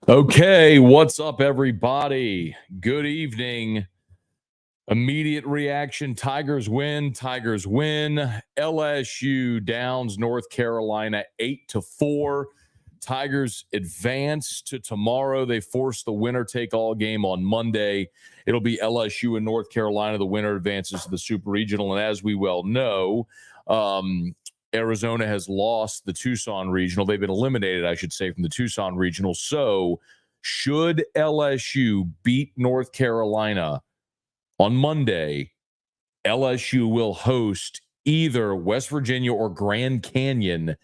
Okay, what's up, everybody? Good evening. Immediate reaction. Tigers win. LSU downs North Carolina 8-4. Tigers advance to tomorrow. They force the winner-take-all game on Monday. It'll be LSU and North Carolina. The winner advances to the Super Regional. And as we well know, Arizona has lost the Tucson Regional. They've been eliminated, I should say, from the Tucson Regional. So should LSU beat North Carolina on Monday, LSU will host either West Virginia or Grand Canyon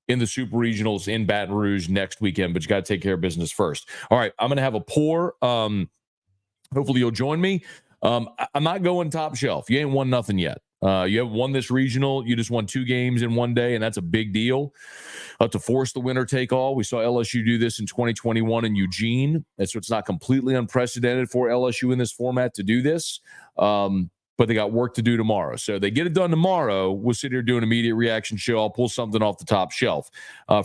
in the Super Regionals in Baton Rouge next weekend, but you got to take care of business first. All right, I'm going to have a pour. Hopefully you'll join me. I'm not going top shelf. You ain't won nothing yet. You haven't won this regional. You just won 2 games in one day, and that's a big deal. To force the winner take all. We saw LSU do this in 2021 in Eugene. And so it's not completely unprecedented for LSU in this format to do this. But they got work to do tomorrow. So they get it done tomorrow. We'll sit here do an immediate reaction show. I'll pull something off the top shelf.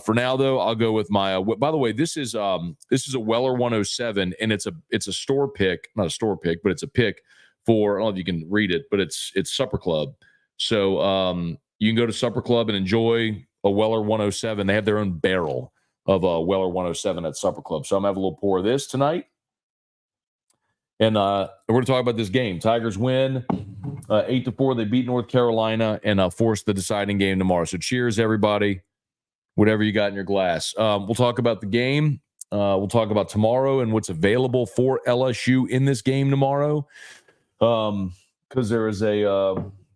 For now, though, I'll go with my. By the way, this is a Weller 107, and it's a store pick, not a store pick, but it's a pick for. I don't know if you can read it, but it's Supper Club. So you can go to Supper Club and enjoy a Weller 107. They have their own barrel of a Weller 107 at Supper Club. So I'm gonna have a little pour of this tonight. And we're going to talk about this game. Tigers win 8-4. They beat North Carolina and force the deciding game tomorrow. So cheers, everybody. Whatever you got in your glass. We'll talk about the game. We'll talk about tomorrow and what's available for LSU in this game tomorrow. Because there's a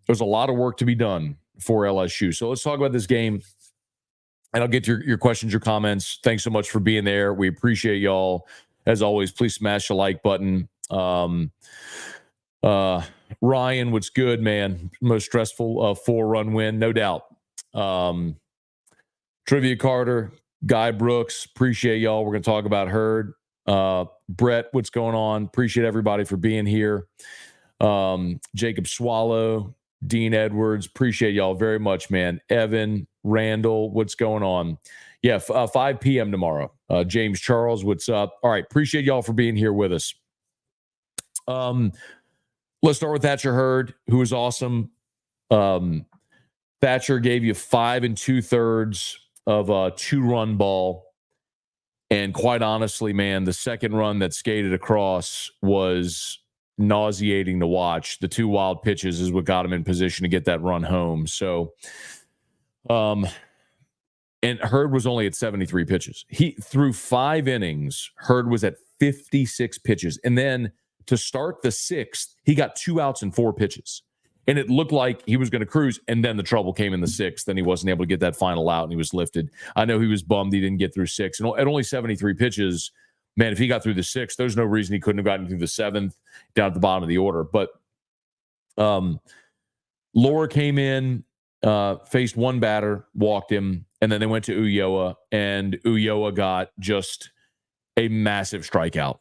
lot of work to be done for LSU. So let's talk about this game. And I'll get to your questions, your comments. Thanks so much for being there. We appreciate y'all. As always, please smash the like button. Ryan, what's good, man? Most stressful 4-run win, no doubt. Trivia Carter, Guy Brooks, appreciate y'all. We're going to talk about Hurd. Brett, what's going on? Appreciate everybody for being here. Jacob Swallow, Dean Edwards, appreciate y'all very much, man. Evan, Randall, what's going on? Yeah, 5 p.m. tomorrow. James Charles, what's up? All right, appreciate y'all for being here with us. Let's start with Thatcher Hurd, who was awesome. Thatcher gave you 5 2/3 of a 2-run ball. And quite honestly, man, the second run that skated across was nauseating to watch. The 2 wild pitches is what got him in position to get that run home. So, and Hurd was only at 73 pitches. He threw 5 innings. Hurd was at 56 pitches. And then to start the 6th, he got 2 outs and 4 pitches. And it looked like he was going to cruise. And then the trouble came in the 6th. Then he wasn't able to get that final out and he was lifted. I know he was bummed he didn't get through 6. And at only 73 pitches, man, if he got through the 6th, there's no reason he couldn't have gotten through the 7th down at the bottom of the order. But Laura came in, faced 1 batter, walked him, and then they went to Ulloa, and Ulloa got just a massive strikeout.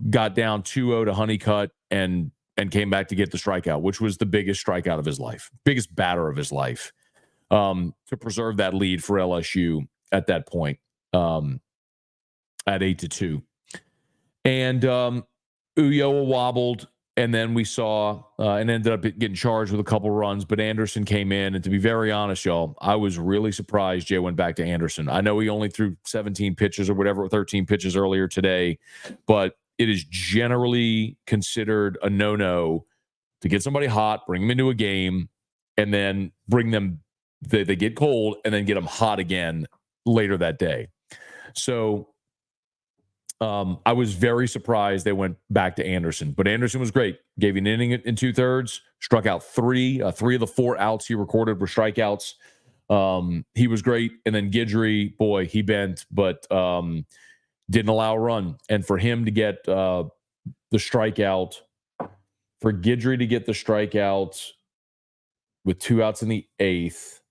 Got down 2-0 to Honeycutt and came back to get the strikeout, which was the biggest strikeout of his life, biggest batter of his life, to preserve that lead for LSU at that point at 8-2. And Ulloa wobbled, and then we saw and ended up getting charged with a couple runs, but Anderson came in. And to be very honest, y'all, I was really surprised Jay went back to Anderson. I know he only threw 17 pitches or whatever, 13 pitches earlier today, but it is generally considered a no-no to get somebody hot, bring them into a game, and then bring them, they get cold, and then get them hot again later that day. So I was very surprised they went back to Anderson. But Anderson was great. Gave you an inning in 2/3, struck out 3. 3 of the 4 outs he recorded were strikeouts. He was great. And then Guidry, boy, he bent, but didn't allow a run. And for him to get the strikeout, for Guidry to get the strikeout with 2 outs in the 8th,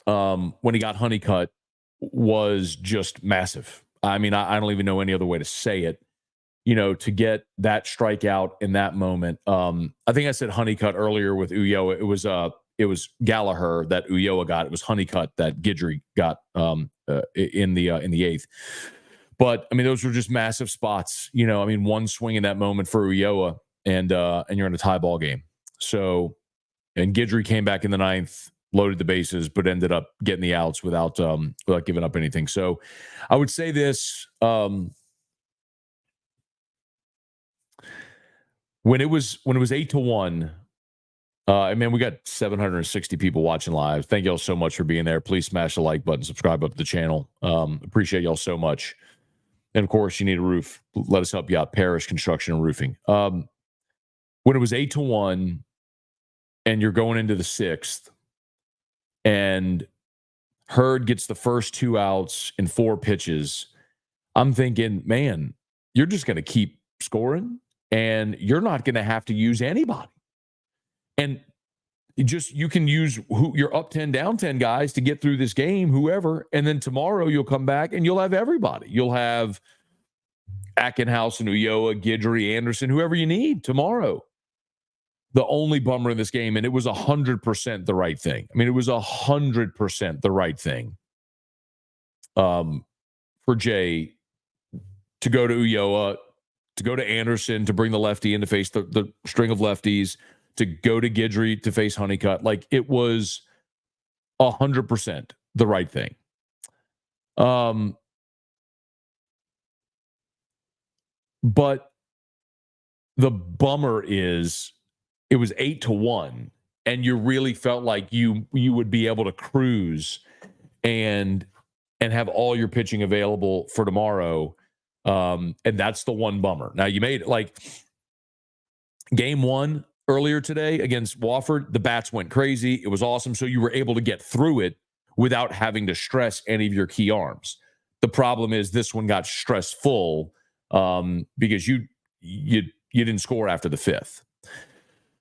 when he got Honeycutt, was just massive. I mean, I don't even know any other way to say it. To get that strikeout in that moment. I think I said Honeycutt earlier with Ulloa. It was it was Gallagher that Ulloa got. It was Honeycutt that Guidry got in the eighth. But I mean, those were just massive spots. You know, I mean, one swing in that moment for Ulloa, and you're in a tie ball game. So, and Guidry came back in the ninth, loaded the bases, but ended up getting the outs without giving up anything. So, I would say this: when it was 8-1. I mean, we got 760 people watching live. Thank y'all so much for being there. Please smash the like button, subscribe up to the channel. Appreciate y'all so much. And of course, you need a roof. Let us help you out. Parish Construction and Roofing. When it was 8-1, and you're going into the sixth, and Hurd gets the first 2 outs in 4 pitches, I'm thinking, man, you're just going to keep scoring, and you're not going to have to use anybody. And you can use your up 10, down 10 guys to get through this game, whoever. And then tomorrow you'll come back and you'll have everybody. You'll have Ackenhouse and Ulloa, Guidry, Anderson, whoever you need tomorrow. The only bummer in this game, and it was 100% the right thing. I mean, it was 100% the right thing for Jay to go to Ulloa, to go to Anderson, to bring the lefty in to face the string of lefties, to go to Guidry to face Honeycutt. Like, it was 100% the right thing. But the bummer is it was 8-1, and you really felt like you would be able to cruise and have all your pitching available for tomorrow. And that's the one bummer. Now, you made it like game 1 earlier today against Wofford. The bats went crazy. It was awesome. So you were able to get through it without having to stress any of your key arms. The problem is this one got stressful because you didn't score after the 5th.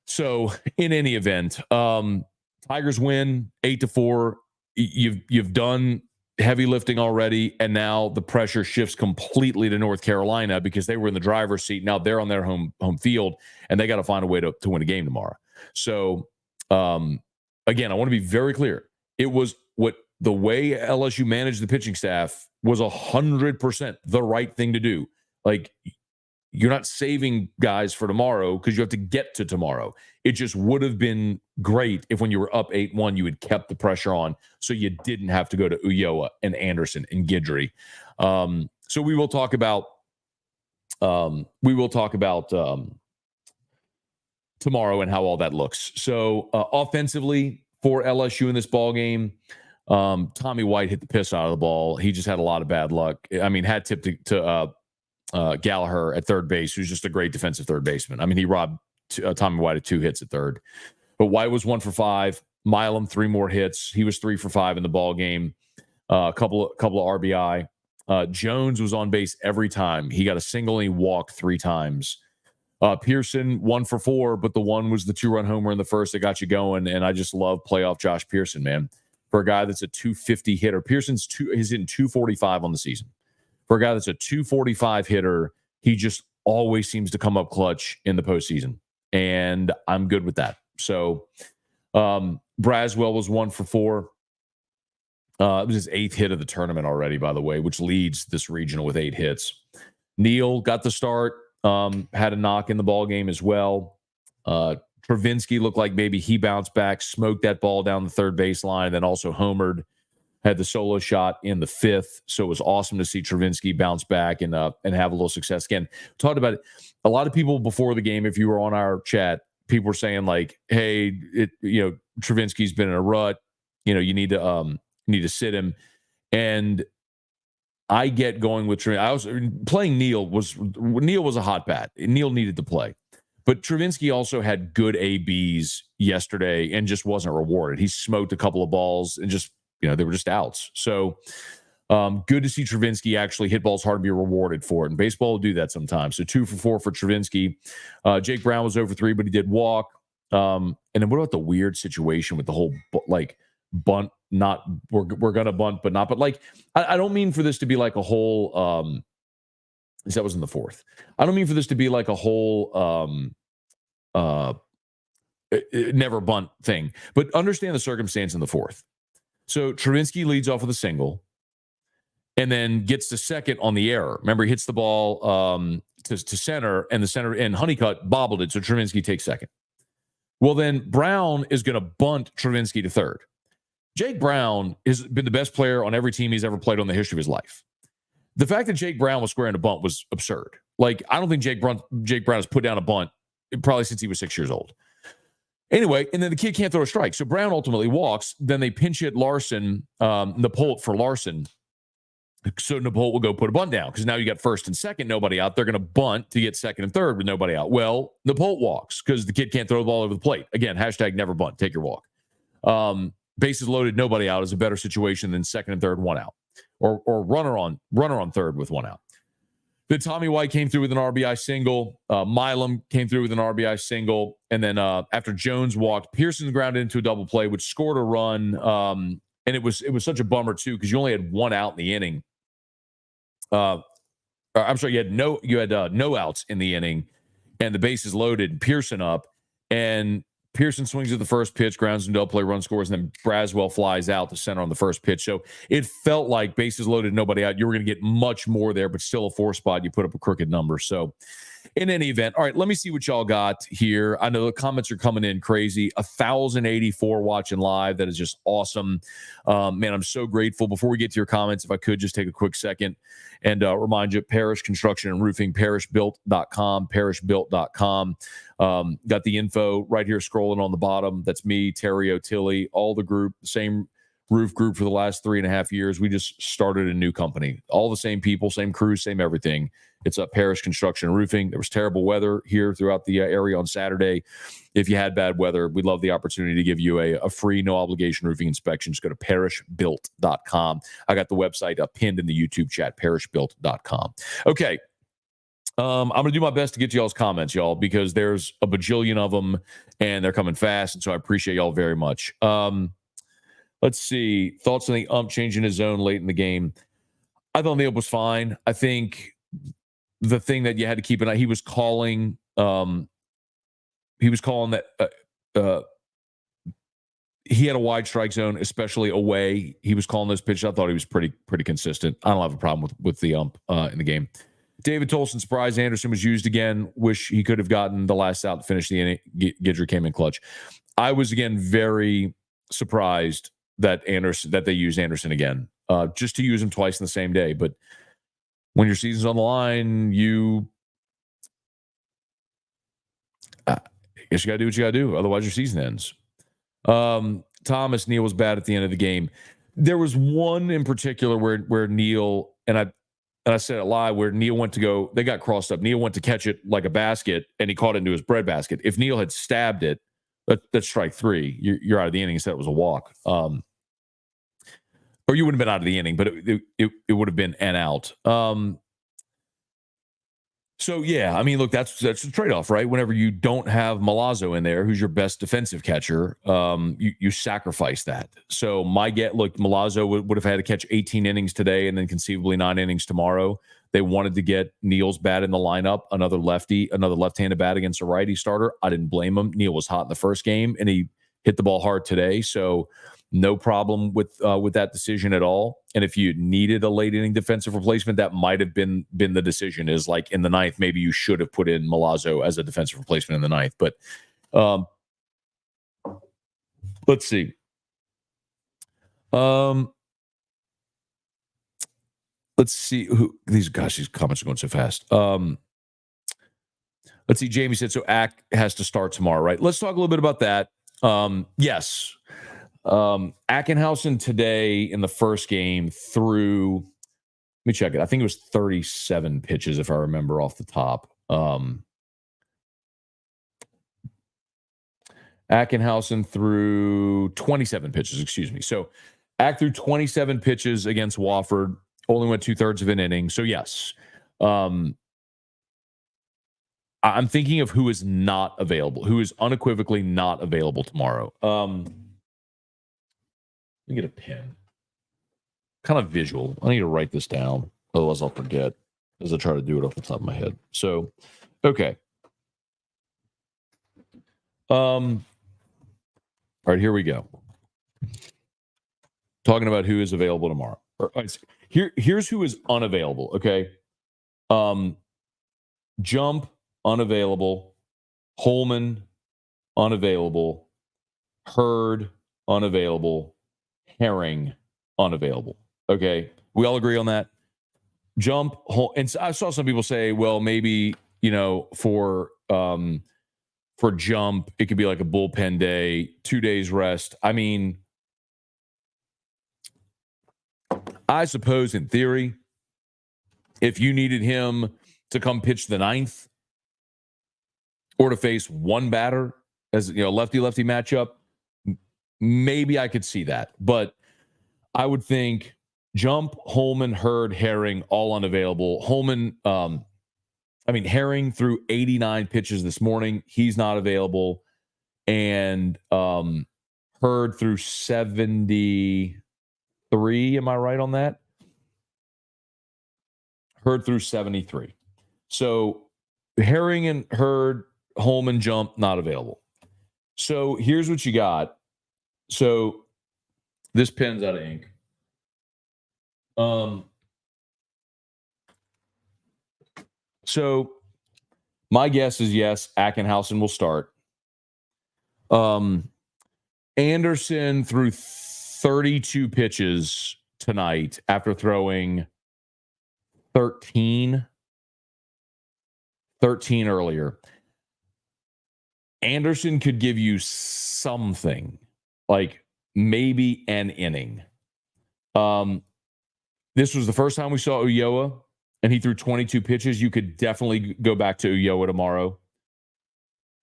So in any event, Tigers win 8-4. You've done heavy lifting already, and now the pressure shifts completely to North Carolina because they were in the driver's seat. Now they're on their home field, and they got to find a way to win a game tomorrow. So again, I want to be very clear. It was the way LSU managed the pitching staff was 100% the right thing to do. Like, you're not saving guys for tomorrow because you have to get to tomorrow. It just would have been great if when you were up 8-1, you had kept the pressure on so you didn't have to go to Ulloa and Anderson and Guidry. So we will talk about tomorrow and how all that looks. So offensively for LSU in this ball game, Tommy White hit the piss out of the ball. He just had a lot of bad luck. I mean, had tipped to Gallagher at third base, who's just a great defensive third baseman. I mean, he robbed Tommy White of 2 hits at third. But White was 1 for 5. Milam 3 more hits. He was 3 for 5 in the ball game. A couple of RBI. Jones was on base every time. He got a single and he walked 3 times. Pearson 1 for 4, but the one was the 2-run homer in the first that got you going. And I just love playoff Josh Pearson, man. For a guy that's a 250 hitter, Pearson's he's in 245 on the season. For a guy that's a 245 hitter, he just always seems to come up clutch in the postseason. And I'm good with that. So Braswell was 1 for 4. It was his 8th hit of the tournament already, by the way, which leads this regional with 8 hits. Neal got the start, had a knock in the ball game as well. Travinsky looked like maybe he bounced back, smoked that ball down the third baseline, then also homered. Had the solo shot in the 5th. So it was awesome to see Travinsky bounce back and have a little success. Again, talked about it. A lot of people before the game, if you were on our chat, people were saying like, hey, Travinsky's been in a rut. You need to sit him. And I get going with Travinsky. I was playing Neal was a hot bat. Neal needed to play. But Travinsky also had good ABs yesterday and just wasn't rewarded. He smoked a couple of balls and just, they were just outs. So good to see Travinsky actually hit balls hard and be rewarded for it. And baseball will do that sometimes. So 2 for 4 for Travinsky. Jake Brown was over 3, but he did walk. And then what about the weird situation with the whole bunt? Not we're gonna bunt, but not. But like I don't mean for this to be like a whole. That was in the 4th. I don't mean for this to be like a whole never bunt thing. But understand the circumstance in the fourth. So Travinski leads off with a single and then gets to second on the error. Remember, he hits the ball to center, and the center and Honeycutt bobbled it, so Travinski takes second. Well, then Brown is going to bunt Travinski to third. Jake Brown has been the best player on every team he's ever played on the history of his life. The fact that Jake Brown was squaring a bunt was absurd. Like, I don't think Jake Brown has put down a bunt probably since he was 6 years old. Anyway, and then the kid can't throw a strike. So Brown ultimately walks. Then they pinch hit Larson, Napolt for Larson. So Napolt will go put a bunt down because now you got first and second, nobody out. They're going to bunt to get second and third with nobody out. Well, Napolt walks because the kid can't throw the ball over the plate. Again, hashtag never bunt. Take your walk. Bases loaded, nobody out is a better situation than second and third, one out. Or runner on third with one out. Then Tommy White came through with an RBI single. Milam came through with an RBI single. And then after Jones walked, Pearson grounded into a double play, which scored a run. And it was such a bummer, too, because you only had one out in the inning. I'm sorry, you had no outs in the inning, and the bases loaded, Pearson up, and Pearson swings at the first pitch, grounds into double play, run scores, and then Braswell flies out to center on the first pitch. So it felt like bases loaded, nobody out. You were going to get much more there, but still a 4 spot. You put up a crooked number. So in any event, all right, let me see what y'all got here. I know the comments are coming in crazy. 1,084 watching live. That is just awesome. Man, I'm so grateful. Before we get to your comments, if I could just take a quick second and remind you, Parish Construction and Roofing, parishbuilt.com, parishbuilt.com. Got the info right here scrolling on the bottom. That's me, Terry O'Tilley, all the group, the same roof group for the last 3.5 years. We just started a new company. All the same people, same crews, same everything. It's a Parish Construction and Roofing. There was terrible weather here throughout the area on Saturday. If you had bad weather, we'd love the opportunity to give you a free, no-obligation roofing inspection. Just go to parishbuilt.com. I got the website pinned in the YouTube chat, parishbuilt.com. Okay. I'm going to do my best to get to y'all's comments, y'all, because there's a bajillion of them, and they're coming fast, and so I appreciate y'all very much. Let's see. Thoughts on the changing his zone late in the game. I thought the ump was fine. I think the thing that you had to keep an eye, he was calling that he had a wide strike zone, especially away. He was calling those pitches. I thought he was pretty consistent. I don't have a problem with the ump in the game. David Tolson, surprised Anderson was used again. Wish he could have gotten the last out to finish the inning. Gidger came in clutch. I was, again, very surprised that they used Anderson again, just to use him twice in the same day. But when your season's on the line, I guess you got to do what you got to do. Otherwise, your season ends. Thomas, Neal was bad at the end of the game. There was one in particular where Neal, and I said it live, where Neal went to go, they got crossed up. Neal went to catch it like a basket, and he caught it into his bread basket. If Neal had stabbed it, that's strike 3. You're out of the inning. Instead, it was a walk. Or you wouldn't have been out of the inning, but it would have been an out. So, yeah, I mean, look, that's the trade-off, right? Whenever you don't have Milazzo in there, who's your best defensive catcher, you sacrifice that. So Milazzo would have had to catch 18 innings today and then conceivably 9 innings tomorrow. They wanted to get Neal's bat in the lineup, another left-handed bat against a righty starter. I didn't blame him. Neal was hot in the first game, and he hit the ball hard today. So no problem with that decision at all. And if you needed a late inning defensive replacement, that might have been the decision. Is like in the ninth, maybe you should have put in Milazzo as a defensive replacement in the ninth. But let's see. Let's see who these comments are going so fast. Let's see. Jamie said, so Ack has to start tomorrow, right? Let's talk a little bit about that. Yes. Ackenhausen today in the first game threw, let me check it. I think it was 37 pitches, if I remember off the top. Ackenhausen threw 27 pitches, excuse me. So Ack threw 27 pitches against Wofford, only went 2/3 of an inning. So yes, I'm thinking of who is not available, who is unequivocally not available tomorrow. Let me get a pen. Kind of visual. I need to write this down. Otherwise I'll forget as I try to do it off the top of my head. So, okay. All right, here we go. Talking about who is available tomorrow. Here's who is unavailable. Okay. Jump, unavailable. Holman, unavailable. Hurd, unavailable. Herring, unavailable. Okay. We all agree on that. Jump, and I saw some people say, well, maybe, for Jump, it could be like a bullpen day, 2 days rest. I mean, I suppose in theory, if you needed him to come pitch the ninth or to face one batter as lefty-lefty matchup, maybe I could see that. But I would think Jump, Holman, Hurd, Herring, all unavailable. Holman, Herring threw 89 pitches this morning. He's not available. And Hurd threw 73. Am I right on that? Hurd threw 73. So Herring and Hurd, Holman, Jump, not available. So here's what you got. So this pen's out of ink. So my guess is yes, Ackenhausen will start. Anderson threw 32 pitches tonight after throwing 13 earlier. Anderson could give you something, like maybe an inning. This was the first time we saw Ulloa, and he threw 22 pitches. You could definitely go back to Ulloa tomorrow.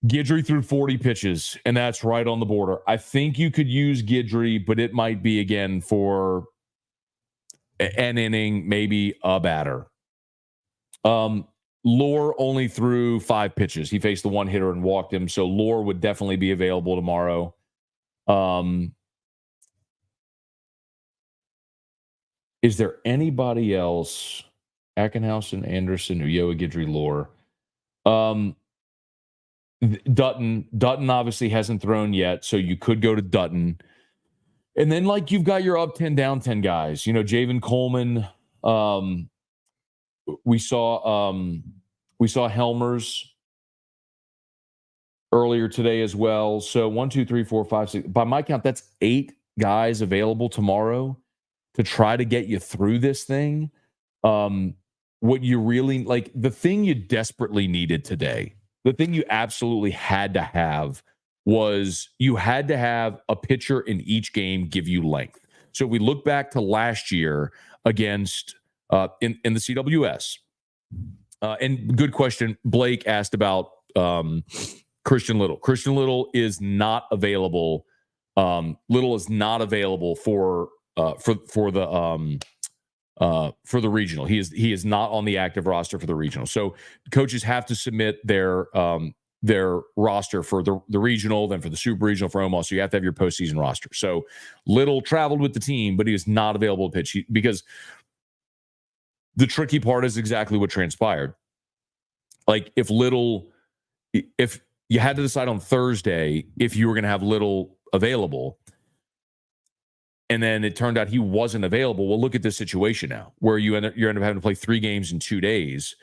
Guidry threw 40 pitches, and that's right on the border. I think you could use Guidry, but it might be, again, for an inning, maybe a batter. Lohr only threw 5 pitches. He faced the one hitter and walked him, so Lohr would definitely be available tomorrow. Is there anybody else? Ackenhausen, Anderson, Ulloa, Guidry, Lohr. Dutton obviously hasn't thrown yet, so you could go to Dutton. And then, you've got your up 10, down 10 guys. Javen Coleman. We saw Helmers earlier today as well. So 1, 2, 3, 4, 5, 6. By my count, that's 8 guys available tomorrow to try to get you through this thing. What you really the thing you desperately needed today, the thing you absolutely had to have, was you had to have a pitcher in each game give you length. So we look back to last year against in the CWS. And good question. Blake asked about Christian Little. Christian Little is not available. Little is not available for the regional. He is not on the active roster for the regional. So coaches have to submit their roster for the regional, then for the super regional for Omaha. So you have to have your postseason roster. So Little traveled with the team, but he is not available to pitch because the tricky part is exactly what transpired. If you had to decide on Thursday if you were going to have Little available, and then it turned out he wasn't available. Well, look at this situation now, where you end up having to play 3 games in 2 days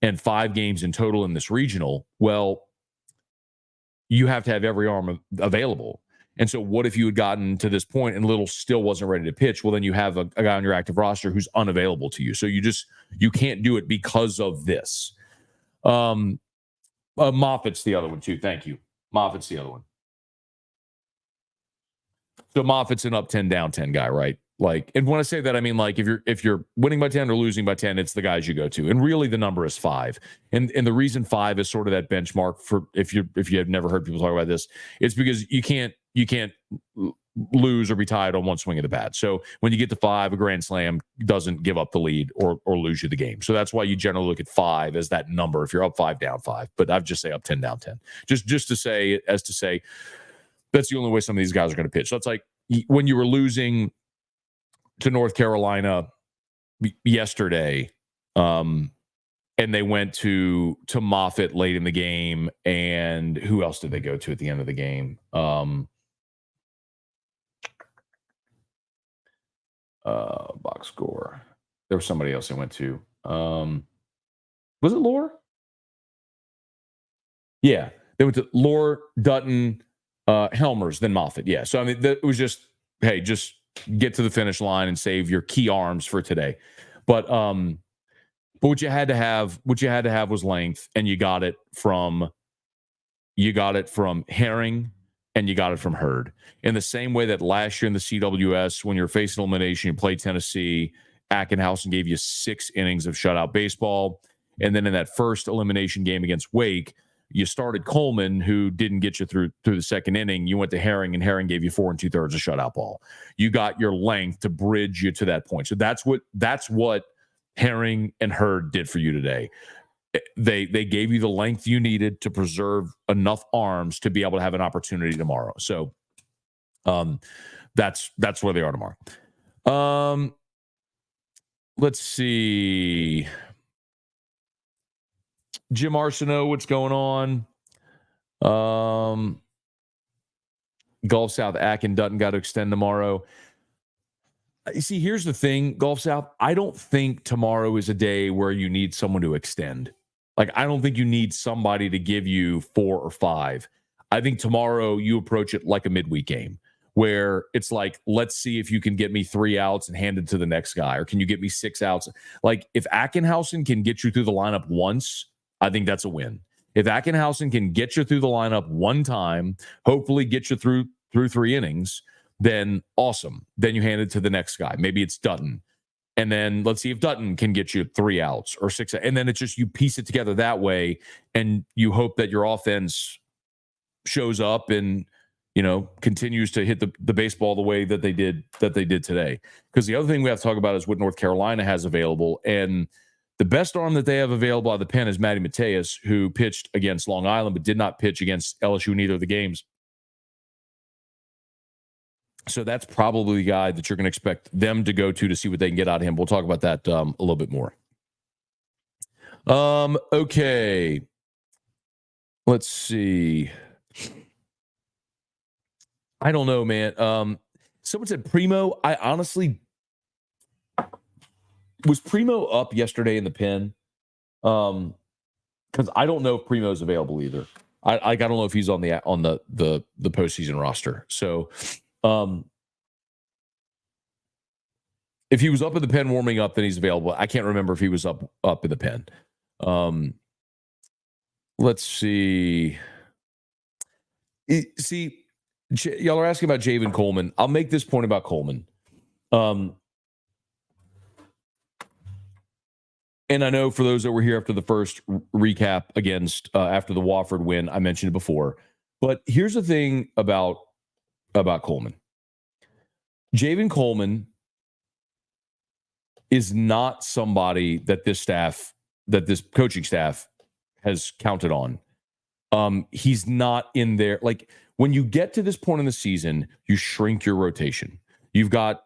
and 5 games in total in this regional. Well, you have to have every arm available. And so what if you had gotten to this point and Little still wasn't ready to pitch? Well, then you have a guy on your active roster who's unavailable to you. So you can't do it because of this. Moffitt's the other one too. Thank you. Moffitt's the other one. So Moffitt's an up 10, down 10 guy, right? And when I say that, I mean, if you're winning by 10 or losing by 10, it's the guys you go to. And really the number is 5. And the reason 5 is sort of that benchmark for, if you have never heard people talk about this, it's because you can't lose or be tied on one swing of the bat. So when you get to 5, a grand slam doesn't give up the lead or lose you the game. So that's why you generally look at 5 as that number if you're up 5, down 5. But I'd just say up 10, down 10. Just to say that's the only way some of these guys are going to pitch. So it's like when you were losing to North Carolina yesterday, and they went to Moffitt late in the game, and who else did they go to at the end of the game? Box score. There was somebody else I went to. Was it Lore? Yeah. They went to Lore, Dutton, Helmers, then Moffitt. Yeah. So, I mean, it was just, hey, just get to the finish line and save your key arms for today. But what you had to have was length, and you got it from Herring, and you got it from Hurd. In the same way that last year in the CWS, when you're facing elimination, you played Tennessee, Ackenhausen gave you 6 innings of shutout baseball. And then in that first elimination game against Wake, you started Coleman, who didn't get you through the second inning. You went to Herring, and Herring gave you 4 2/3 of shutout ball. You got your length to bridge you to that point. So that's what Herring and Hurd did for you today. They gave you the length you needed to preserve enough arms to be able to have an opportunity tomorrow. So that's where they are tomorrow. Let's see. Jim Arsenault, what's going on? Gulf South, Ack and Dutton got to extend tomorrow. You see, here's the thing, Gulf South. I don't think tomorrow is a day where you need someone to extend. Like, I don't think you need somebody to give you 4 or 5. I think tomorrow you approach it like a midweek game where it's like, let's see if you can get me 3 outs and hand it to the next guy, or can you get me 6 outs? Like, if Ackenhausen can get you through the lineup once, I think that's a win. If Ackenhausen can get you through the lineup one time, hopefully get you through 3 innings, then awesome. Then you hand it to the next guy. Maybe it's Dutton. And then let's see if Dutton can get you 3 outs or 6. And then it's just, you piece it together that way, and you hope that your offense shows up and, continues to hit the baseball the way that they did today. Because the other thing we have to talk about is what North Carolina has available. And the best arm that they have available out of the pen is Matty Mateus, who pitched against Long Island, but did not pitch against LSU in either of the games. So that's probably the guy that you're going to expect them to go to see what they can get out of him. We'll talk about that a little bit more. Okay. Let's see. I don't know, man. Someone said Primo. I honestly, was Primo up yesterday in the pen? Because I don't know if Primo's available either. I don't know if he's on the postseason roster. So. If he was up in the pen warming up, then he's available. I can't remember if he was up in the pen. Let's see. Y'all are asking about Javen Coleman. I'll make this point about Coleman. And I know for those that were here after the first recap after the Wofford win, I mentioned it before. But here's the thing about Coleman. Javen Coleman is not somebody that this coaching staff has counted on. He's not in there. Like, when you get to this point in the season, you shrink your rotation. You've got,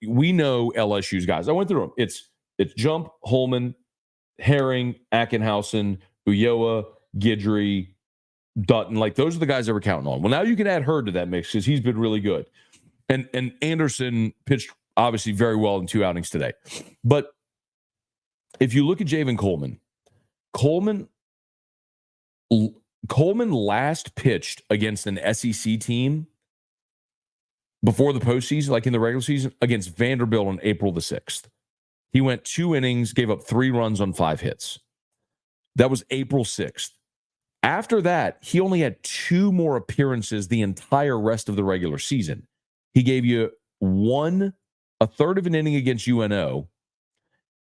we know LSU's guys. I went through them. It's Jump, Holman, Herring, Ackenhausen, Ulloa, Guidry, Dutton. Like, those are the guys that we're counting on. Well, now you can add Hurd to that mix because he's been really good. And Anderson pitched obviously very well in 2 outings today. But if you look at Javen Coleman last pitched against an SEC team before the postseason, like in the regular season, against Vanderbilt on April the 6th. He went 2 innings, gave up 3 runs on 5 hits. That was April 6th. After that, he only had 2 more appearances the entire rest of the regular season. He gave you 1/3 of an inning against UNO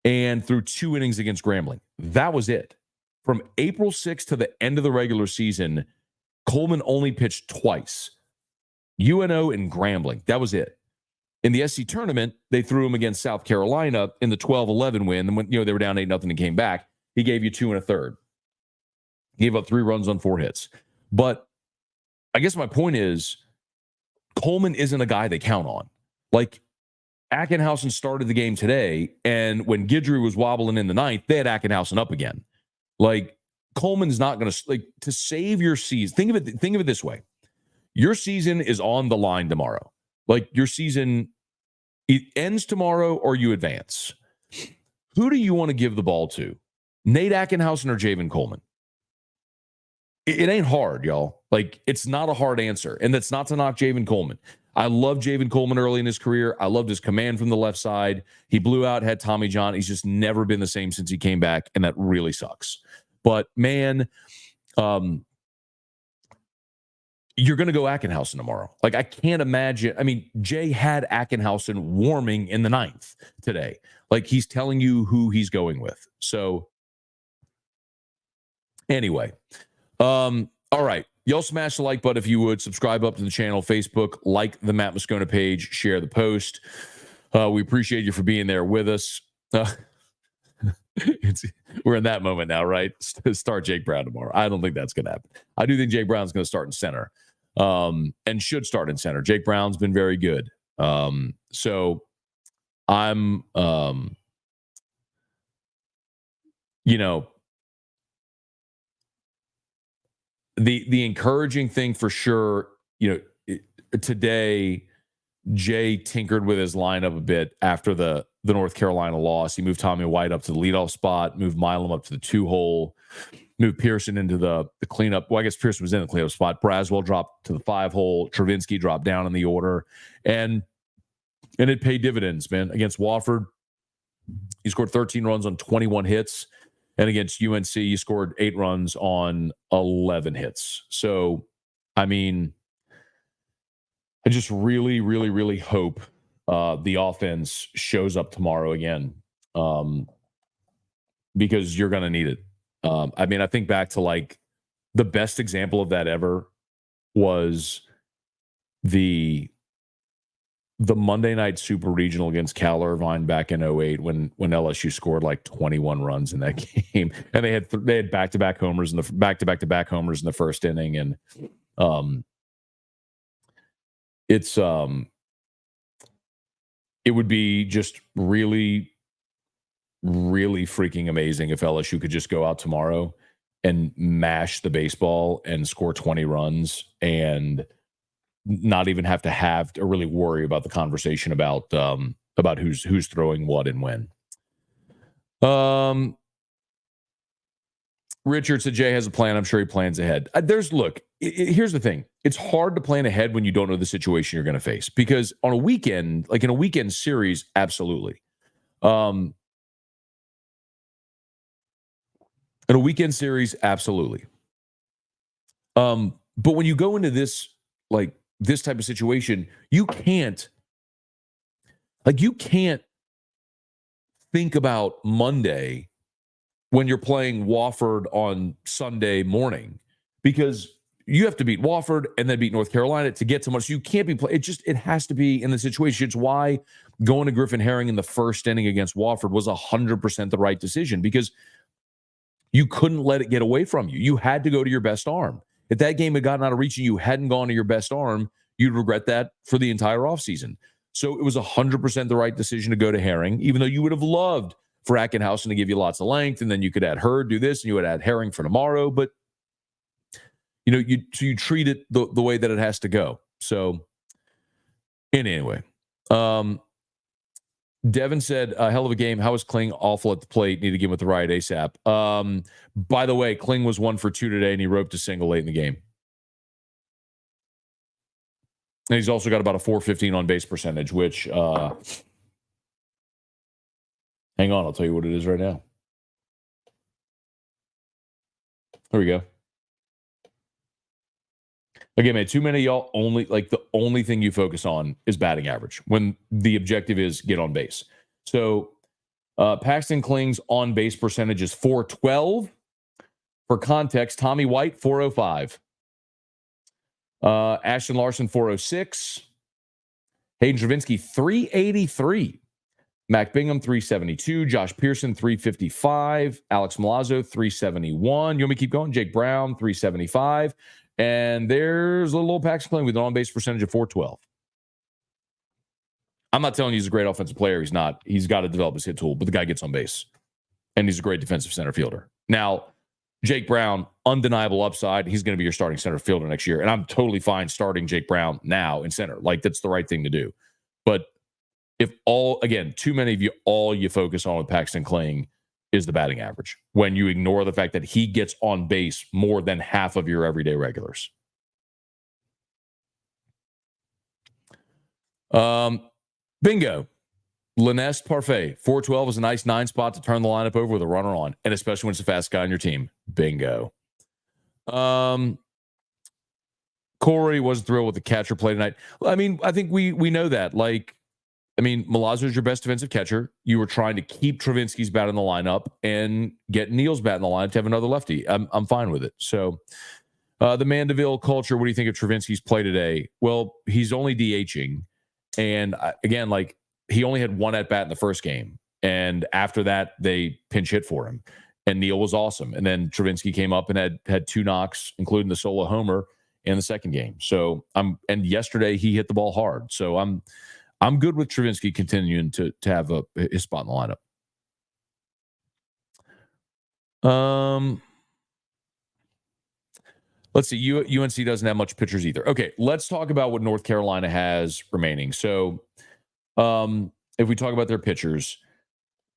and threw 2 innings against Grambling. That was it. From April 6th to the end of the regular season, Coleman only pitched twice. UNO and Grambling. That was it. In the SC tournament, they threw him against South Carolina in the 12-11 win. And when they were down 8-0 and came back, he gave you 2 1/3. He gave up 3 runs on 4 hits. But I guess my point is, Coleman isn't a guy they count on. Like, Ackenhausen started the game today, and when Guidry was wobbling in the 9th, they had Ackenhausen up again. Like, Coleman's not going to save your season. Think of it this way. Your season is on the line tomorrow. Like, your season It ends tomorrow or you advance. Who do you want to give the ball to? Nate Ackenhausen or Javen Coleman? It ain't hard, y'all. Like, it's not a hard answer. And that's not to knock Javen Coleman. I love Javen Coleman early in his career. I loved his command from the left side. He blew out, had Tommy John. He's just never been the same since he came back, and that really sucks. But, man, you're going to go Ackenhausen tomorrow. Like, I can't imagine. I mean, Jay had Ackenhausen warming in the 9th today. Like, he's telling you who he's going with. So, anyway. All right. Y'all smash the like button if you would. Subscribe up to the channel, Facebook, like the Matt Moscona page, share the post. We appreciate you for being there with us. We're in that moment now, right? Start Jake Brown tomorrow. I don't think that's going to happen. I do think Jake Brown's going to start in center, and should start in center. Jake Brown's been very good. So I'm, the encouraging thing for sure, today, Jay tinkered with his lineup a bit after the North Carolina loss. He moved Tommy White up to the leadoff spot, moved Milam up to the 2-hole, moved Pearson into the cleanup. Well, I guess Pearson was in the cleanup spot. Braswell dropped to the 5-hole. Travinsky dropped down in the order. And it paid dividends, man. Against Wofford, he scored 13 runs on 21 hits. And against UNC, he scored 8 runs on 11 hits. So, I mean, I just really, really, really hope the offense shows up tomorrow again, because you're going to need it. I mean, I think back to like the best example of that ever was the Monday night Super Regional against Cal Irvine back in 2008 when LSU scored like 21 runs in that game, and they had back-to-back homers in the back-to-back homers in the first inning, and it would be just really, really freaking amazing if LSU could just go out tomorrow and mash the baseball and score 20 runs and not even have to really worry about the conversation about who's throwing what and when. Richard said Jay has a plan. I'm sure he plans ahead. Here's the thing. It's hard to plan ahead when you don't know the situation you're going to face, because on a weekend, like in a weekend series, absolutely. In a weekend series, absolutely. But when you go into this type of situation, you can't think about Monday when you're playing Wofford on Sunday morning, because you have to beat Wofford and then beat North Carolina to get to much. You can't be it has to be in the situation. It's why going to Griffin Herring in the first inning against Wofford was 100% the right decision, because you couldn't let it get away from you. You had to go to your best arm. If that game had gotten out of reach and you hadn't gone to your best arm, you'd regret that for the entire offseason. So it was 100% the right decision to go to Herring, even though you would have loved for Ackenhausen to give you lots of length, and then you could add Hurd, do this, and you would add Herring for tomorrow. But, you treat it the way that it has to go. So, anyway, Devin said, a hell of a game. How was Kling? Awful at the plate. Need to get him with the right ASAP. By the way, Kling was 1 for 2 today, and he roped a single late in the game. And he's also got about a .415 on base percentage, which, hang on, I'll tell you what it is right now. There we go. Again, man, too many of y'all the only thing you focus on is batting average when the objective is get on base. So Paxton Kling's on base percentage is .412. For context, Tommy White, .405. Ashton Larson, .406. Hayden Travinsky, .383. Mac Bingham, .372. Josh Pearson, .355. Alex Milazzo, .371. You want me to keep going? Jake Brown, .375. And there's a little old Paxton Kling with an on-base percentage of .412. I'm not telling you he's a great offensive player. He's not. He's got to develop his hit tool, but the guy gets on base. And he's a great defensive center fielder. Now, Jake Brown, undeniable upside. He's going to be your starting center fielder next year. And I'm totally fine starting Jake Brown now in center. Like, that's the right thing to do. But if too many of you, all you focus on with Paxton Kling is the batting average when you ignore the fact that he gets on base more than half of your everyday regulars. Bingo. Linest Parfait, 412 is a nice 9 spot to turn the lineup over with a runner on, and especially when it's a fast guy on your team. Bingo. Corey wasn't thrilled with the catcher play tonight. I mean, I think we know that. Milazzo is your best defensive catcher. You were trying to keep Travinski's bat in the lineup and get Neal's bat in the lineup to have another lefty. I'm fine with it. So the Mandeville culture, what do you think of Travinski's play today? Well, he's only DHing. And again, he only had one at bat in the first game. And after that, they pinch hit for him. And Neal was awesome. And then Travinski came up and had 2 knocks, including the solo homer in the second game. So and yesterday he hit the ball hard. So I'm good with Travinski continuing to have his spot in the lineup. Let's see. UNC doesn't have much pitchers either. Okay, let's talk about what North Carolina has remaining. So if we talk about their pitchers,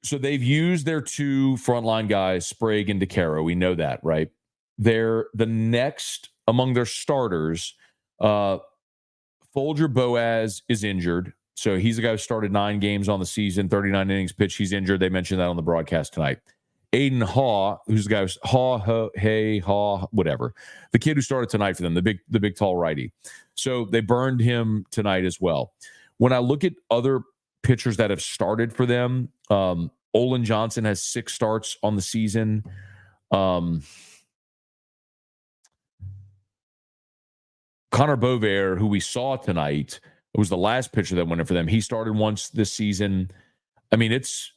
so they've used their 2 frontline guys, Sprague and DeCaro. We know that, right? They're the next among their starters. Folger Boaz is injured. So he's the guy who started 9 games on the season, 39 innings pitched. He's injured. They mentioned that on the broadcast tonight. Aiden Haw, who's the guy who's Haw, whatever. The kid who started tonight for them, the big tall righty. So they burned him tonight as well. When I look at other pitchers that have started for them, Olin Johnson has 6 starts on the season. Connor Bovair, who we saw tonight, was the last pitcher that went in for them. He started once this season. I mean, it's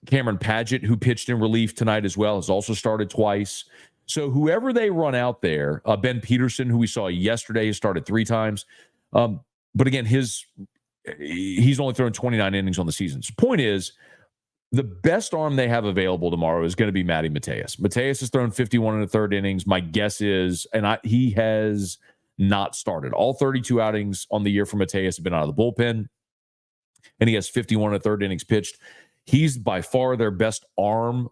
Cameron Padgett, who pitched in relief tonight as well, has also started twice. So whoever they run out there, Ben Peterson, who we saw yesterday, has started 3 times. But again, he's only thrown 29 innings on the season. So point is, the best arm they have available tomorrow is going to be Matty Mateus. Mateus has thrown 51 1/3 innings. My guess is, he has not started. All 32 outings on the year for Mateus have been out of the bullpen, and he has 51 1/3 innings pitched. He's by far their best arm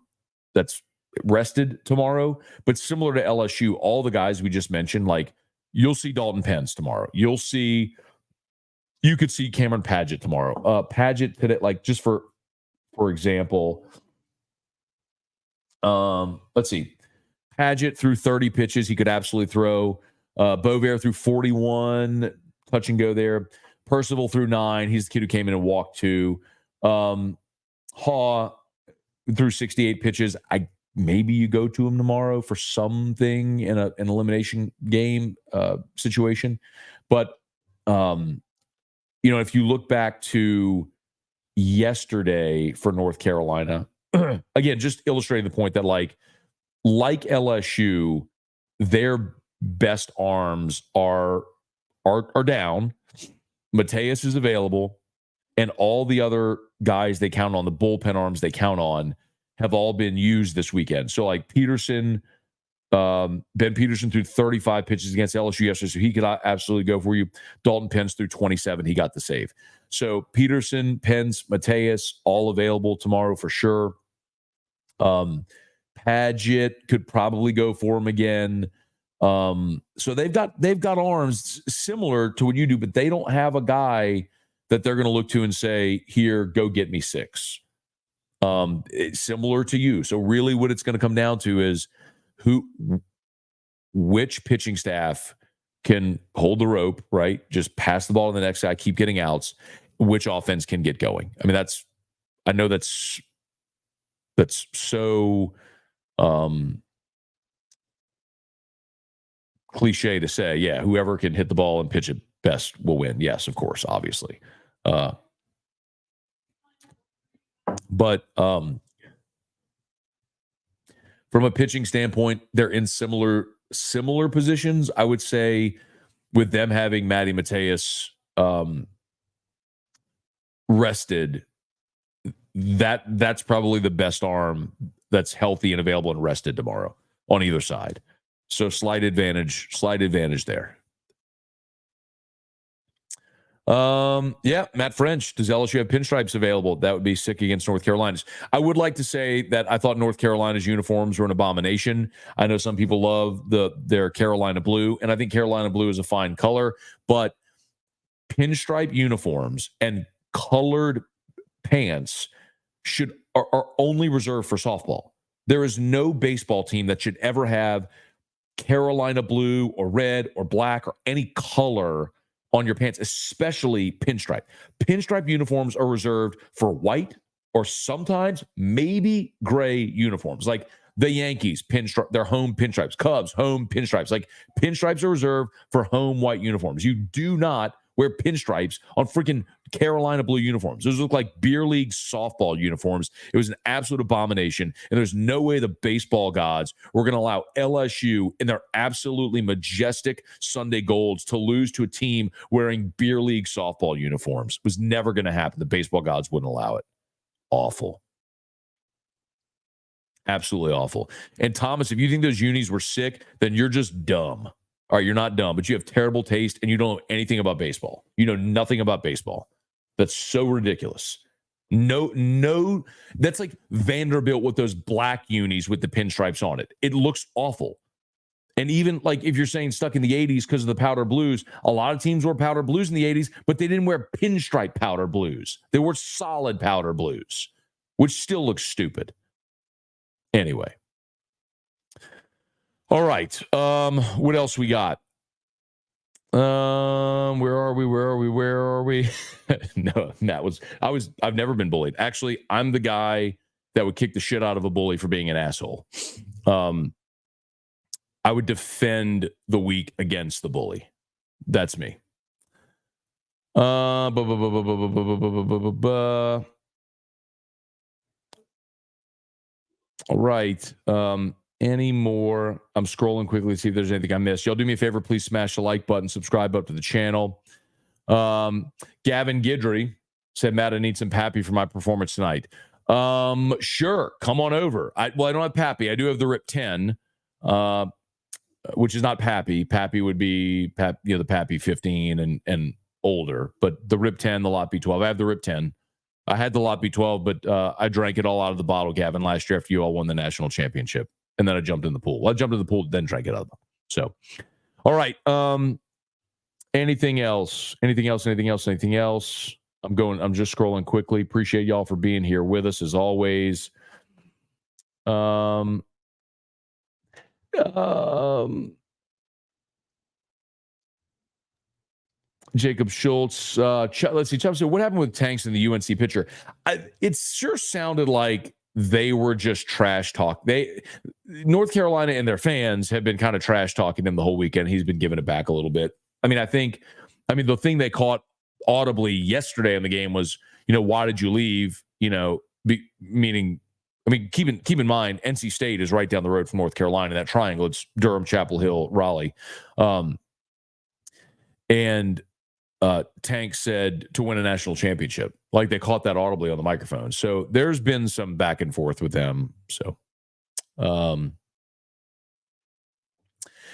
that's rested tomorrow. But similar to LSU, all the guys we just mentioned, you'll see Dalton Pence tomorrow. You could see Cameron Padgett tomorrow. Padgett today, just for example, let's see. Padgett threw 30 pitches. He could absolutely throw. Bovair threw 41, touch and go there. Percival threw 9. He's the kid who came in and walked 2. Haw threw 68 pitches. Maybe you go to him tomorrow for something in an elimination game situation. But, if you look back to yesterday for North Carolina, again, just illustrating the point that like LSU, their best arms are down. Mateus is available, and all the other guys they count on, the bullpen arms they count on, have all been used this weekend. So Peterson, Ben Peterson threw 35 pitches against LSU yesterday, so he could absolutely go for you. Dalton Pence threw 27. He got the save. So Peterson, Pence, Mateus, all available tomorrow for sure. Padgett could probably go for him again. So they've got arms similar to what you do, but they don't have a guy that they're going to look to and say, here, go get me 6. It's similar to you. So really what it's going to come down to is which pitching staff can hold the rope, right? Just pass the ball to the next guy, keep getting outs. Which offense can get going? I mean, I know that's so cliche to say. Yeah, whoever can hit the ball and pitch it best will win. Yes, of course, obviously. But from a pitching standpoint, they're in similar positions. I would say with them having Matty Mateus rested, that's probably the best arm that's healthy and available and rested tomorrow on either side. So slight advantage there. Yeah, Matt French. Does LSU have pinstripes available? That would be sick against North Carolina's. I would like to say that I thought North Carolina's uniforms were an abomination. I know some people love their Carolina blue, and I think Carolina blue is a fine color, but pinstripe uniforms and colored pants are only reserved for softball. There is no baseball team that should ever have Carolina blue or red or black or any color on your pants, especially pinstripe. Pinstripe uniforms are reserved for white or sometimes maybe gray uniforms. Like the Yankees, pinstripe, their home pinstripes. Cubs, home pinstripes. Like pinstripes are reserved for home white uniforms. You do not wear pinstripes on freaking Carolina blue uniforms. Those look like beer league softball uniforms. It was an absolute abomination. And there's no way the baseball gods were going to allow LSU in their absolutely majestic Sunday golds to lose to a team wearing beer league softball uniforms. It was never going to happen. The baseball gods wouldn't allow it. Awful. Absolutely awful. And Thomas, if you think those unis were sick, then you're just dumb. All right, you're not dumb, but you have terrible taste and you don't know anything about baseball. You know nothing about baseball. That's so ridiculous. No, that's like Vanderbilt with those black unis with the pinstripes on it. It looks awful. And even like if you're saying stuck in the 80s because of the powder blues, a lot of teams wore powder blues in the 80s, but they didn't wear pinstripe powder blues. They wore solid powder blues, which still looks stupid. Anyway. All right. What else we got? Where are we? No, I've never been bullied. Actually, I'm the guy that would kick the shit out of a bully for being an asshole. I would defend the weak against the bully. That's me. All right. Any more? I'm scrolling quickly to see if there's anything I missed. Y'all do me a favor, please smash the like button, subscribe up to the channel. Gavin Guidry said, Matt, I need some Pappy for my performance tonight. Sure, come on over. I don't have Pappy. I do have the Rip 10, which is not Pappy. Pappy would be the Pappy 15 and older, but the Rip 10, the Lot B12. I have the Rip 10. I had the Lot B12, but I drank it all out of the bottle, Gavin, last year after you all won the national championship. And then I jumped in the pool. Well, I jumped in the pool, then drank it out. So, all right. Anything else? I'm just scrolling quickly. Appreciate y'all for being here with us as always. Jacob Schultz. Let's see. Chubb said, what happened with Tanks and the UNC pitcher? It sure sounded like they were just trash talk. North Carolina and their fans have been kind of trash talking him the whole weekend. He's been giving it back a little bit. I mean, the thing they caught audibly yesterday in the game was, why did you leave? Keep in mind, NC State is right down the road from North Carolina. That triangle, it's Durham, Chapel Hill, Raleigh. And Tank said to win a national championship. Like they caught that audibly on the microphone. So there's been some back and forth with them. So,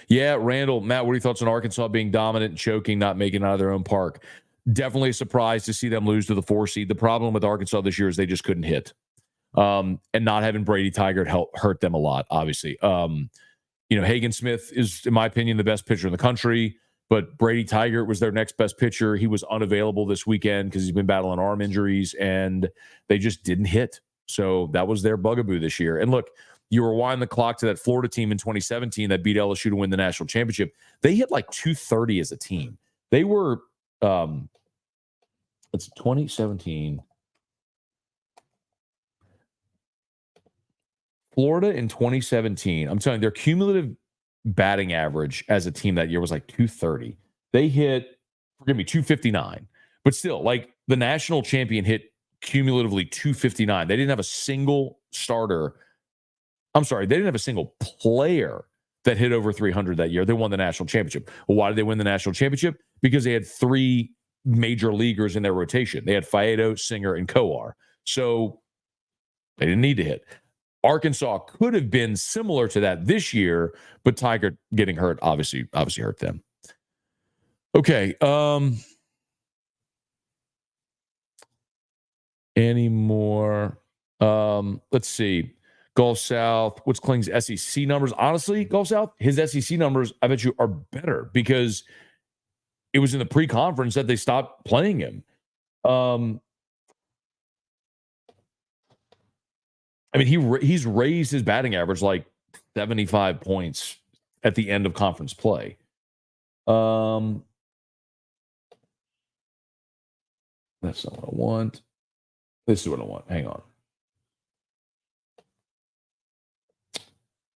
yeah, Randall, Matt, what are your thoughts on Arkansas being dominant and choking, not making it out of their own park? Definitely a surprise to see them lose to the 4 seed. The problem with Arkansas this year is they just couldn't hit. And not having Brady Tigert hurt them a lot, obviously. Hagen Smith is, in my opinion, the best pitcher in the country. But Brady Tigert was their next best pitcher. He was unavailable this weekend because he's been battling arm injuries, and they just didn't hit. So that was their bugaboo this year. And look, you rewind the clock to that Florida team in 2017 that beat LSU to win the national championship. They hit like 230 as a team. They were, it's 2017. Florida in 2017, I'm telling you, their cumulative batting average as a team that year was like 230. They hit, forgive me, 259. But still, like the national champion hit cumulatively 259. They didn't have a single starter. I'm sorry, they didn't have a single player that hit over 300 that year. They won the national championship. Well, why did they win the national championship? Because they had 3 major leaguers in their rotation. They had Faedo, Singer, and Coar. So they didn't need to hit. Arkansas could have been similar to that this year, but Tiger getting hurt obviously hurt them. Okay. anymore. Let's see. Gulf South. What's Kling's SEC numbers? Honestly, Gulf South, his SEC numbers, I bet you, are better because it was in the pre-conference that they stopped playing him. I mean, he's raised his batting average like 75 points at the end of conference play. That's not what I want. This is what I want. Hang on.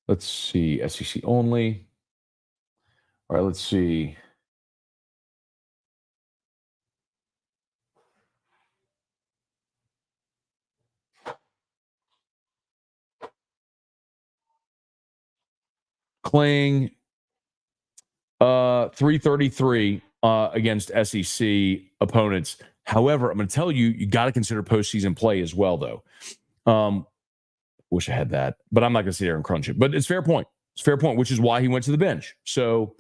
Let's see. SEC only. All right, let's see. Kling, 333 against SEC opponents. However, I'm going to tell you, you got to consider postseason play as well, though. Wish I had that, but I'm not going to sit there and crunch it. But it's fair point. It's fair point, which is why he went to the bench. So,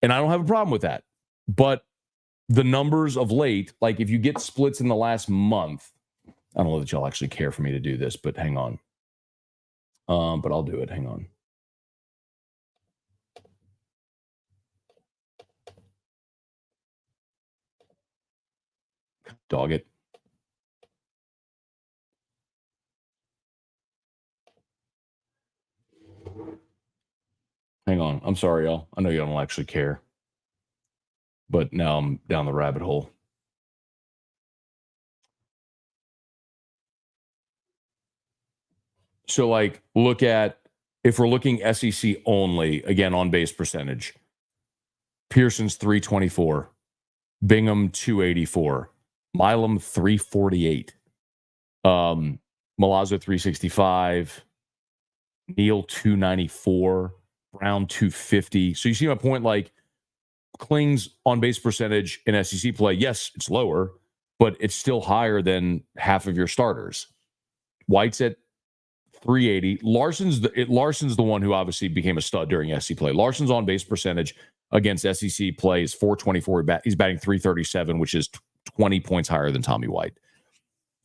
and I don't have a problem with that. But the numbers of late, like if you get splits in the last month, I don't know that y'all actually care for me to do this, but hang on. But I'll do it. Hang on. Dog it. Hang on. I'm sorry, y'all. I know you don't actually care. But now I'm down the rabbit hole. So, like, look at, if we're looking SEC only, again, on base percentage, Pearson's 324, Bingham 284, Milam 348, Milazzo 365, Neal 294, Brown 250. So you see my point, like, Kling's on base percentage in SEC play, yes, it's lower, but it's still higher than half of your starters. White's at 380. Larson's the one who obviously became a stud during SEC play. Larson's on base percentage against SEC play is 424. He's batting 337, which is 20 points higher than Tommy White.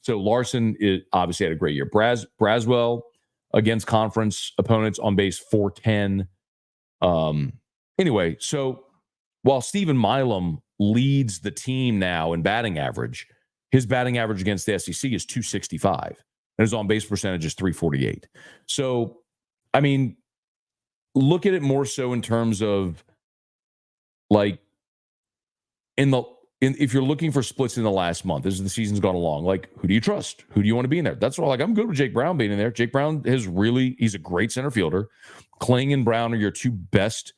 So Larson obviously had a great year. Braswell against conference opponents on base 410. Anyway, so while Stephen Milam leads the team now in batting average, his batting average against the SEC is 265. And his on-base percentage is 348. So, I mean, look at it more so in terms of, like, if you're looking for splits in the last month, as the season's gone along, like, who do you trust? Who do you want to be in there? That's why, like, I'm good with Jake Brown being in there. Jake Brown he's a great center fielder. Kling and Brown are your two best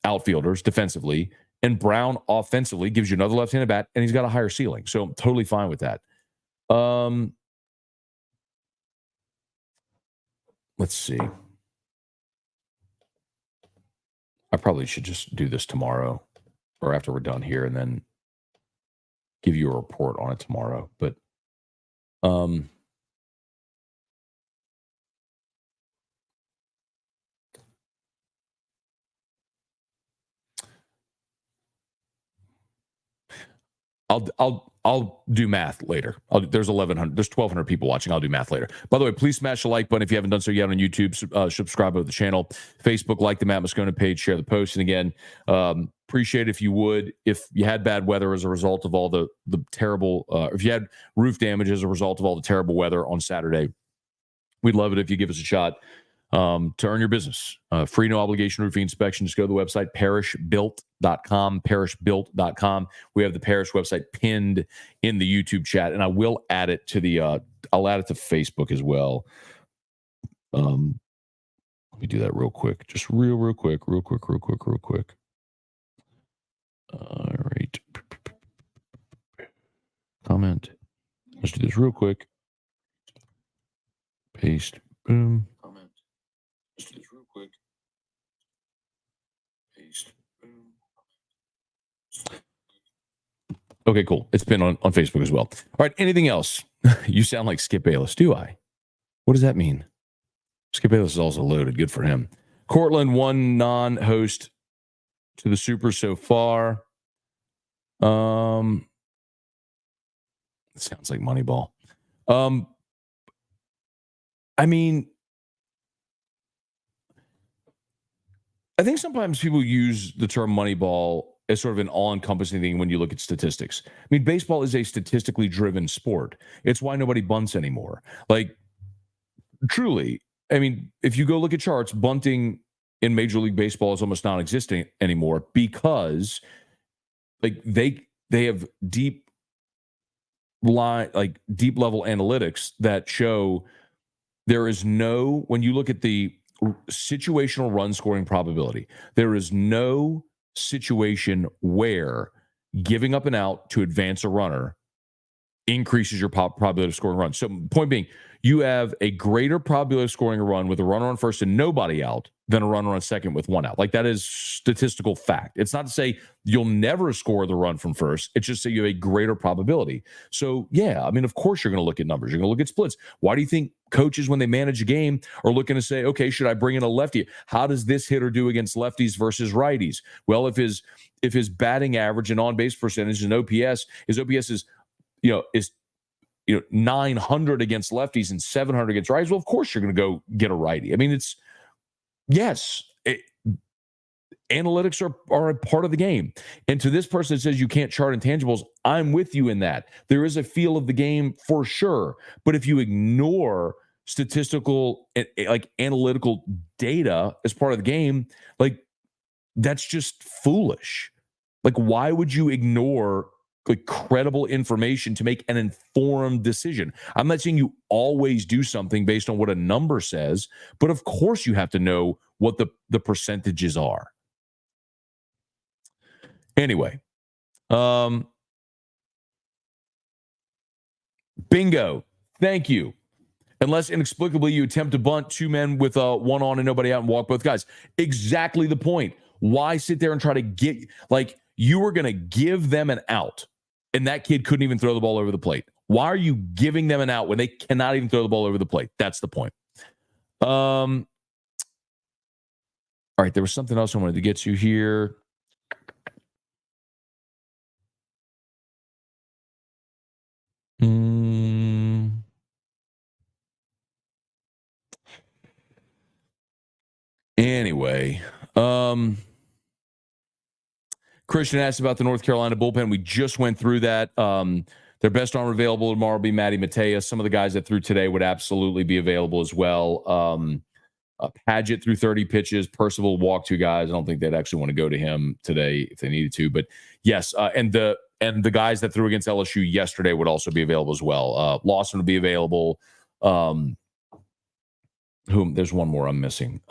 outfielders defensively, and Brown offensively gives you another left-handed bat, and he's got a higher ceiling. So I'm totally fine with that. Let's see. I probably should just do this tomorrow or after we're done here and then give you a report on it tomorrow. But I'll do math later. There's 1,200 people watching. I'll do math later. By the way, please smash the like button if you haven't done so yet on YouTube. Subscribe to the channel, Facebook, like the Matt Moscona page, share the post, and again, appreciate if you would. If you had bad weather as a result of all the terrible, if you had roof damage as a result of all the terrible weather on Saturday, we'd love it if you give us a shot. To earn your business. Free, no obligation roofing inspection. Just go to the website, parishbuilt.com, parishbuilt.com. We have the Parish website pinned in the YouTube chat, and I will add it to I'll add it to Facebook as well. Let me do that real quick. Just real quick. All right. Comment. Let's do this real quick. Paste. Boom. Comment. Let's do this real quick. Paste. Boom. Okay, cool. It's been on Facebook as well. All right. Anything else? You sound like Skip Bayless. Do I? What does that mean? Skip Bayless is also loaded. Good for him. Cortland, one non-host to the Super so far. It sounds like Moneyball. I mean, I think sometimes people use the term Moneyball as sort of an all-encompassing thing when you look at statistics. I mean, baseball is a statistically driven sport. It's why nobody bunts anymore. Like, truly, I mean, if you go look at charts, bunting in Major League Baseball is almost non-existent anymore because like they have deep level analytics that show there is no, when you look at the situational run scoring probability, there is no situation where giving up an out to advance a runner increases your probability of scoring runs. So point being, you have a greater probability of scoring a run with a runner on first and nobody out than a runner on second with one out. Like, that is statistical fact. It's not to say you'll never score the run from first. It's just that you have a greater probability. So, yeah, I mean, of course you're going to look at numbers. You're going to look at splits. Why do you think coaches, when they manage a game, are looking to say, okay, should I bring in a lefty? How does this hitter do against lefties versus righties? Well, if his batting average and on-base percentage and OPS, his OPS is 900 against lefties and 700 against righties, well, of course you're going to go get a righty. I mean, analytics are a part of the game. And to this person that says you can't chart intangibles, I'm with you in that. There is a feel of the game for sure. But if you ignore statistical, like analytical data as part of the game, like, that's just foolish. Like, why would you ignore credible information to make an informed decision? I'm not saying you always do something based on what a number says, but of course you have to know what the percentages are. Anyway, bingo. Thank you. Unless inexplicably you attempt to bunt two men with one on and nobody out and walk both guys. Exactly the point. Why sit there and try to get, like, you were going to give them an out and that kid couldn't even throw the ball over the plate. Why are you giving them an out when they cannot even throw the ball over the plate? That's the point. All right, there was something else I wanted to get to here. Anyway, Christian asked about the North Carolina bullpen. We just went through that. Their best arm available tomorrow will be Matty Mateus. Some of the guys that threw today would absolutely be available as well. Padgett threw 30 pitches. Percival walked two guys. I don't think they'd actually want to go to him today if they needed to. But yes, and the guys that threw against LSU yesterday would also be available as well. Lawson would be available. There's one more I'm missing.